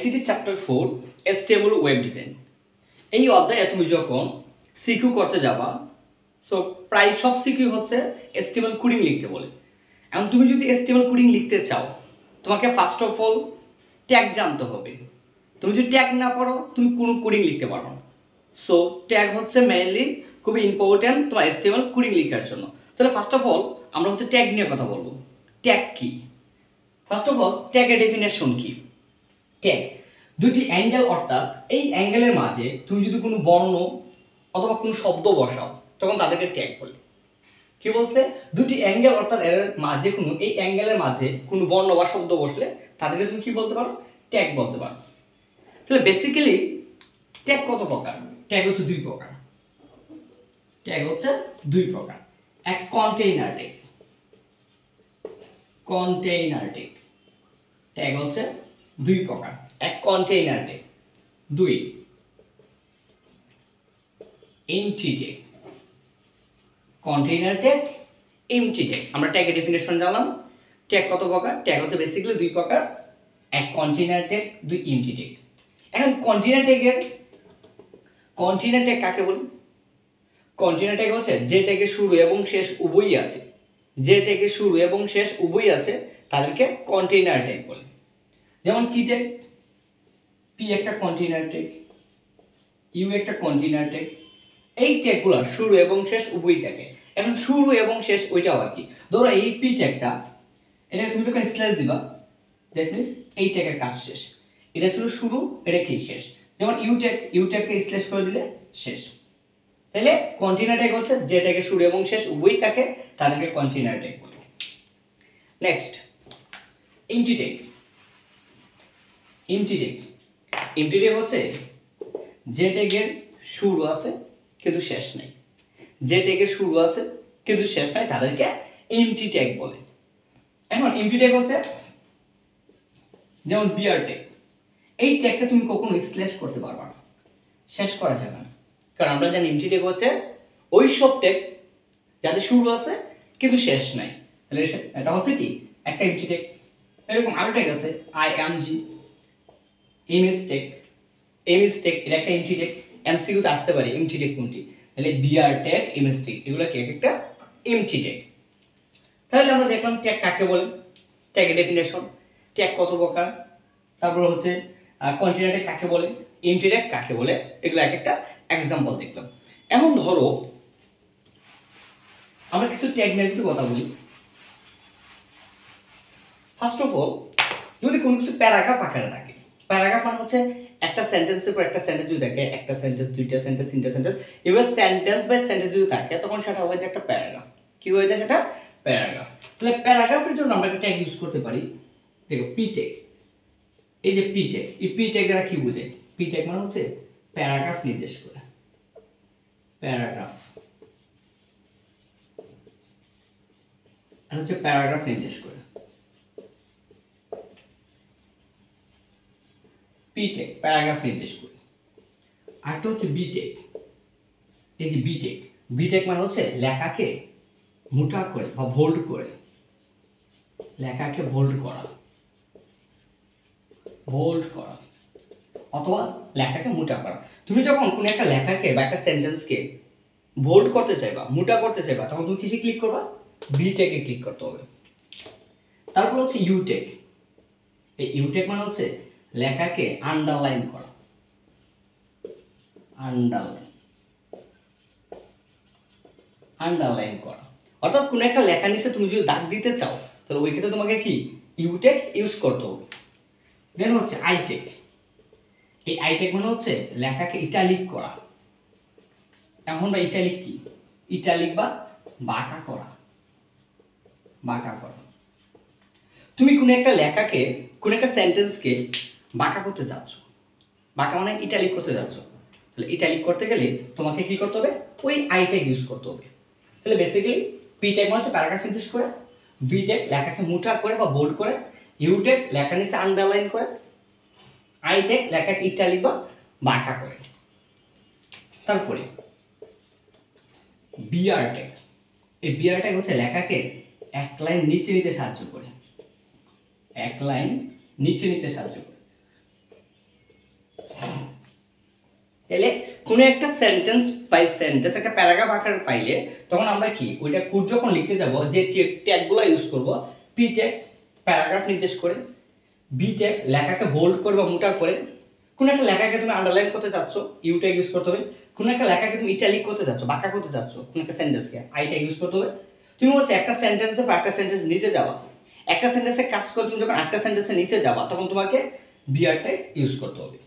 ICT chapter 4 HTML web design. এই অধ্যায়ে তুমি যখন সিকিউ করতে যাবা, সো প্রায় সব সিকিউ হচ্ছে HTML কোডিং লিখতে বলে। এখন তুমি যদি HTML কোডিং লিখতে চাও, তোমাকে ফার্স্ট অফ অল ট্যাগ জানতে হবে। তুমি যদি ট্যাগ না পারো, তুমি কোনো কোডিং লিখতে পারো না। সো ট্যাগ হচ্ছে মেইনলি খুবই ইম্পর্টেন্ট তোমার HTML কোডিং লেখার জন্য। তাহলে ফার্স্ট অফ অল আমরা হচ্ছে ট্যাগ নিয়ে কথা বলবো। ট্যাগ কি? ফার্স্ট অফ অল ট্যাগের ডেফিনেশন কি? ট্যাগ দুটি অ্যাঙ্গেল, অর্থাৎ এই অ্যাঙ্গেলের মাঝে তুমি যদি কোনো বর্ণ অথবা কোনো শব্দ বসাও, তখন তাদেরকে ট্যাগ বলে। কি বলছে? দুটি অ্যাঙ্গেল, অর্থাৎ এর মাঝে কোনো, এই অ্যাঙ্গেলের মাঝে কোনো বর্ণ বা শব্দ বসলে তাদেরকে তুমি কি বলতে পারো? ট্যাগ বলতে পারো। তাহলে বেসিক্যালি ট্যাগ কত প্রকার? ট্যাগ হচ্ছে দুই প্রকার। ট্যাগ হচ্ছে দুই প্রকার। এক container tag. Container tag tag হচ্ছে দুই প্রকার। এক কন্টেইনার ট্যাগ, দুই MT tag. Container tag, MT tag. আমরা ট্যাগের ডেফিনেশন জানলাম। ট্যাগ কত প্রকার? ট্যাগ হচ্ছে বেসিক্যালি দুই প্রকার। এক কন্টেইনার ট্যাগ, দুই এমটি ট্যাগ। এখন কন্টেইনার ট্যাগ কাকে বলি? কন্টেইনার ট্যাগ হচ্ছে যে ট্যাগের শুরু এবং শেষ উভয়ই আছে। যে ট্যাগের শুরু এবং শেষ উভয়ই আছে তাদেরকে কন্টেইনার ট্যাগ বলে। যেমন কি ট্যাগ? পি একটা কন্টেইনার ট্যাগ, ইউ একটা কন্টেইনার ট্যাগ। এই ট্যাগগুলো শুরু এবং শেষ উভয়ই থাকে। এখন শুরু এবং শেষ ওইটাও আর কি। ধরো এই পি ট্যাগটা, এটা তুমি যখন স্ল্যাশ দিবা, দ্যাট মিন্স এই ট্যাগের কাজ শেষ। এটা ছিল শুরু, এটা কি শেষ। যেমন ইউ ট্যাগকে স্ল্যাশ করে দিলে শেষ। তাহলে কন্টেইনার ট্যাগ হচ্ছে যে ট্যাগের শুরু এবং শেষ উভয়ই থাকে, তাদেরকে কন্টেইনার ট্যাগ বলে। Next MT tag. MT tag হচ্ছে যে ট্যাগের শুরু আছে কিন্তু শেষ নাই। যে ট্যাগের শুরু আছে কিন্তু শেষ নাই তাদেরকে এমটি ট্যাগ বলে। এখন এমটি ট্যাগ হচ্ছে যেমন বিআর ট্যাগ। এই ট্যাগকে তুমি কখনো স্ল্যাশ করতে পারবা না, শেষ করা যাবে না। কারণ আমরা জানি এমটি ট্যাগ হচ্ছে ওই সব ট্যাগ যাদের শুরু আছে কিন্তু শেষ নাই। তাহলে এটা হচ্ছে কি? একটা এমটি ট্যাগ। এরকম আরো ট্যাগ আছে, আইএমজি, এমএস ট্যাগ। এটা একটা এমটি ট্যাগ। এমসিকিউতে আসতে পারে এমটি ট্যাগ কোনটি। তাহলে বিআর ট্যাগ, এমএস ট্যাগ, এগুলো কি একটা এমটি ট্যাগ। তাহলে আমরা দেখলাম ট্যাগ কাকে বলে, ট্যাগের ডেফিনেশন, ট্যাগ কত প্রকার, তারপর হচ্ছে কন্টেইনার ট্যাগ কাকে বলে, এমটি ট্যাগ কাকে বলে, এগুলো এক একটা এক্সাম্পল দেখলাম। এখন ধরো আমরা কিছু ট্যাগ নিয়ে যদি কথা বলি। ফার্স্ট অফ অল যদি কোনো কিছু প্যারাগ্রাফ আকারে থাকে, প্যারাগ্রাফ মানে হচ্ছে একটা সেন্টেন্সের পর একটা সেন্টেন্স যদি থাকে, একটা সেন্টেন্স, দুইটা সেন্টেন্স, তিনটা সেন্টেন্স, এবার সেন্টেন্স বাই সেন্টেন্স যদি থাকে, তখন সেটা হয়ে যায় একটা প্যারাগ্রাফ। কি হয়ে যায় সেটা? প্যারাগ্রাফ। তাহলে প্যারাগ্রাফের জন্য আমরা একটা ট্যাগ ইউজ করতে পারি। দেখো পি ট্যাগ। এই যে পি ট্যাগ, এই পি ট্যাগ দ্বারা কি বোঝায়? পি ট্যাগ মানে হচ্ছে প্যারাগ্রাফ নির্দেশ করে। প্যারাগ্রাফ আর হচ্ছে প্যারাগ্রাফ নির্দেশ করে। পি ট্যাগ প্যারাগ্রাফ নির্দেশ করে। আরেকটা হচ্ছে বি ট্যাগ। এই যে বি ট্যাগ মানে হচ্ছে লেখাকে মোটা করে বা ভোল্ড করে, লেখাকে ভোল্ড করা অথবা লেখাকে মোটা করা। তুমি যখন কোনো একটা লেখাকে বা একটা সেন্টেন্সকে ভোল্ড করতে চাইবা, মোটা করতে চাইবা, তখন তুমি কিসে ক্লিক করবা? বি ট্যাগে ক্লিক করতে হবে। তারপর হচ্ছে ইউ ট্যাগ। এই ইউ ট্যাগ মানে হচ্ছে লেখাকে আন্ডারলাইন করা। আন্ডারলাইন করা অর্থাৎ কোনো একটা লেখা নিচে তুমি যদি দাগ দিতে চাও, তাহলে ওই ক্ষেত্রে তোমাকে কি ইউ ট্যাগ ইউজ করতে হবে। দেন হচ্ছে আই ট্যাগ। এই আই ট্যাগ মানে হচ্ছে লেখাকে ইটালিক করা। এখন বা ইটালিক কি? ইটালিক বা বাঁকা করা। তুমি কোনো একটা লেখাকে, কোনো একটা সেন্টেন্সকে বাঁকা করতে চাচ্ছ, বাঁকা মানে ইটালিক করতে যাচ্ছ। তাহলে ইটালিক করতে গেলে তোমাকে কি করতে হবে? ওই আই ট্যাগ ইউজ করতে হবে। তাহলে বেসিক্যালি পি ট্যাগ মানে হচ্ছে প্যারাগ্রাফ নির্দেশ করে, বি ট্যাগ লেখাকে মোটা করে বা বোল্ড করে, ইউ ট্যাগ লেখার নিচে আন্ডারলাইন করে, আই ট্যাগ লেখাকে ইটালিক বা বাঁকা করে। তারপরে বিআর ট্যাগ। এই বিআর ট্যাগ হচ্ছে লেখাকে এক লাইন নিচে নিতে সাহায্য করে। তাহলে কোনো একটা সেন্টেন্স বাই সেন্টেন্স একটা প্যারাগ্রাফ আকারে পাইলে তখন আমরা কি ওইটা কোড যখন লিখতে যাব যে ট্যাগগুলো ইউজ করব, পি ট্যাগ প্যারাগ্রাফ নির্দেশ করে, বি ট্যাগ লেখাকে বোল্ড করে বা মোটা করে, কোনো একটা লেখাকে তুমি আন্ডারলাইন করতে চাচ্ছ ইউ ট্যাগ ইউজ করতে হবে, কোনো একটা লেখাকে তুমি ইটালিক করতে চাচ্ছ বাঁকা করতে চাচ্ছ কোনো একটা সেন্টেন্সকে আই ট্যাগ ইউজ করতে হবে। তুমি হচ্ছে একটা সেন্টেন্সে বা একটা সেন্টেন্স নিচে যাওয়া, একটা সেন্টেন্সে কাজ করে তুমি যখন একটা সেন্টেন্সের নিচে যাবা তখন তোমাকে বিআর ট্যাগ ইউজ করতে হবে।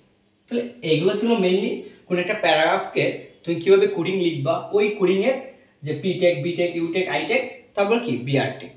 তাহলে এইগুলো ছিল মেইনলি কোনো একটা প্যারাগ্রাফকে তুমি কীভাবে কোডিং লিখবা, ওই কোডিংয়ের যে P tag B tag U tag I tag তারপর কি বিআর ট্যাগ।